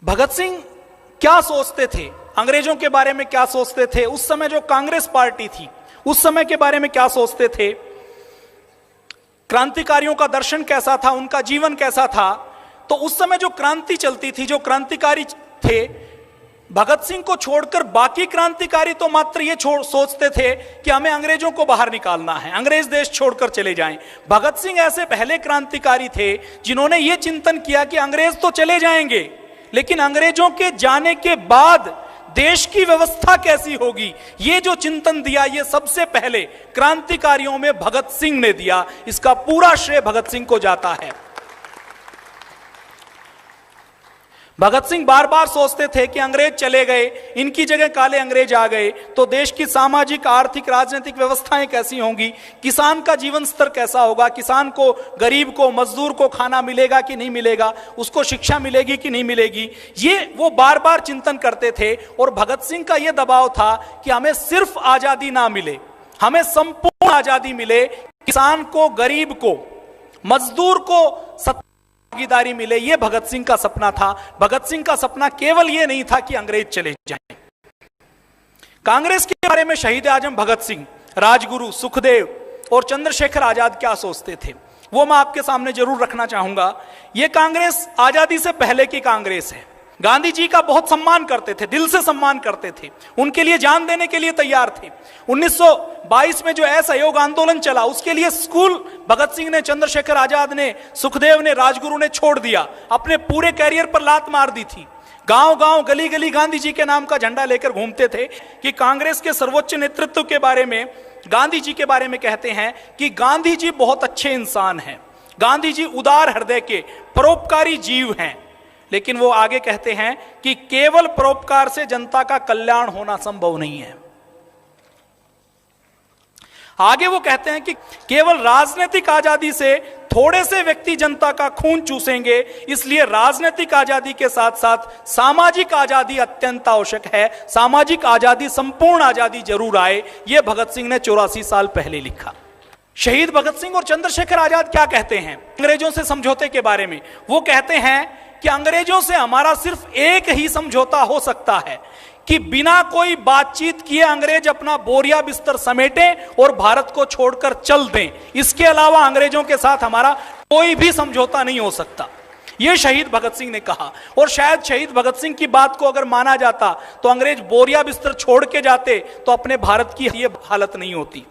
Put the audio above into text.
भगत सिंह क्या सोचते थे, अंग्रेजों के बारे में क्या सोचते थे, उस समय जो कांग्रेस पार्टी थी उस समय के बारे में क्या सोचते थे, क्रांतिकारियों का दर्शन कैसा था, उनका जीवन कैसा था। तो उस समय जो क्रांति चलती थी, जो क्रांतिकारी थे, भगत सिंह को छोड़कर बाकी क्रांतिकारी तो मात्र ये सोचते थे कि हमें अंग्रेजों को बाहर निकालना है, अंग्रेज देश छोड़कर चले जाएं। भगत सिंह ऐसे पहले क्रांतिकारी थे जिन्होंने ये चिंतन किया कि अंग्रेज तो चले जाएंगे, लेकिन अंग्रेजों के जाने के बाद देश की व्यवस्था कैसी होगी, ये जो चिंतन दिया, ये सबसे पहले क्रांतिकारियों में भगत सिंह ने दिया। इसका पूरा श्रेय भगत सिंह को जाता है। भगत सिंह बार बार सोचते थे कि अंग्रेज चले गए, इनकी जगह काले अंग्रेज आ गए तो देश की सामाजिक, आर्थिक, राजनीतिक व्यवस्थाएं कैसी होंगी, किसान का जीवन स्तर कैसा होगा, किसान को, गरीब को, मजदूर को खाना मिलेगा कि नहीं मिलेगा, उसको शिक्षा मिलेगी कि नहीं मिलेगी, ये वो बार बार चिंतन करते थे। और भगत सिंह का यह दबाव था कि हमें सिर्फ आजादी ना मिले, हमें संपूर्ण आजादी मिले, किसान को, गरीब को, मजदूर को भागीदारी मिले। यह भगत सिंह का सपना था। भगत सिंह का सपना केवल यह नहीं था कि अंग्रेज चले जाएं। कांग्रेस के बारे में शहीद आजम भगत सिंह, राजगुरु, सुखदेव और चंद्रशेखर आजाद क्या सोचते थे, वो मैं आपके सामने जरूर रखना चाहूंगा। यह कांग्रेस आजादी से पहले की कांग्रेस है। गांधी जी का बहुत सम्मान करते थे, दिल से सम्मान करते थे, उनके लिए जान देने के लिए तैयार थे। 1922 में जो असहयोग आंदोलन चला, उसके लिए स्कूल भगत सिंह ने, चंद्रशेखर आजाद ने, सुखदेव ने, राजगुरु ने छोड़ दिया, अपने पूरे कैरियर पर लात मार दी थी। गांव गांव, गली गली गांधी जी के नाम का झंडा लेकर घूमते थे। कि कांग्रेस के सर्वोच्च नेतृत्व के बारे में, गांधी जी के बारे में कहते हैं कि गांधी जी बहुत अच्छे इंसान हैं, गांधी जी उदार हृदय के परोपकारी जीव हैं। लेकिन वो आगे कहते हैं कि केवल परोपकार से जनता का कल्याण होना संभव नहीं है। आगे वो कहते हैं कि केवल राजनीतिक आजादी से थोड़े से व्यक्ति जनता का खून चूसेंगे, इसलिए राजनीतिक आजादी के साथ साथ सामाजिक आजादी अत्यंत आवश्यक है। सामाजिक आजादी, संपूर्ण आजादी जरूर आए। यह भगत सिंह ने 84 साल पहले लिखा। शहीद भगत सिंह और चंद्रशेखर आजाद क्या कहते हैं अंग्रेजों से समझौते के बारे में? वो कहते हैं कि अंग्रेजों से हमारा सिर्फ एक ही समझौता हो सकता है कि बिना कोई बातचीत किए अंग्रेज अपना बोरिया बिस्तर समेटें और भारत को छोड़कर चल दें। इसके अलावा अंग्रेजों के साथ हमारा कोई भी समझौता नहीं हो सकता। यह शहीद भगत सिंह ने कहा। और शायद शहीद भगत सिंह की बात को अगर माना जाता तो अंग्रेज बोरिया बिस्तर छोड़ के जाते तो अपने भारत की यह हालत नहीं होती।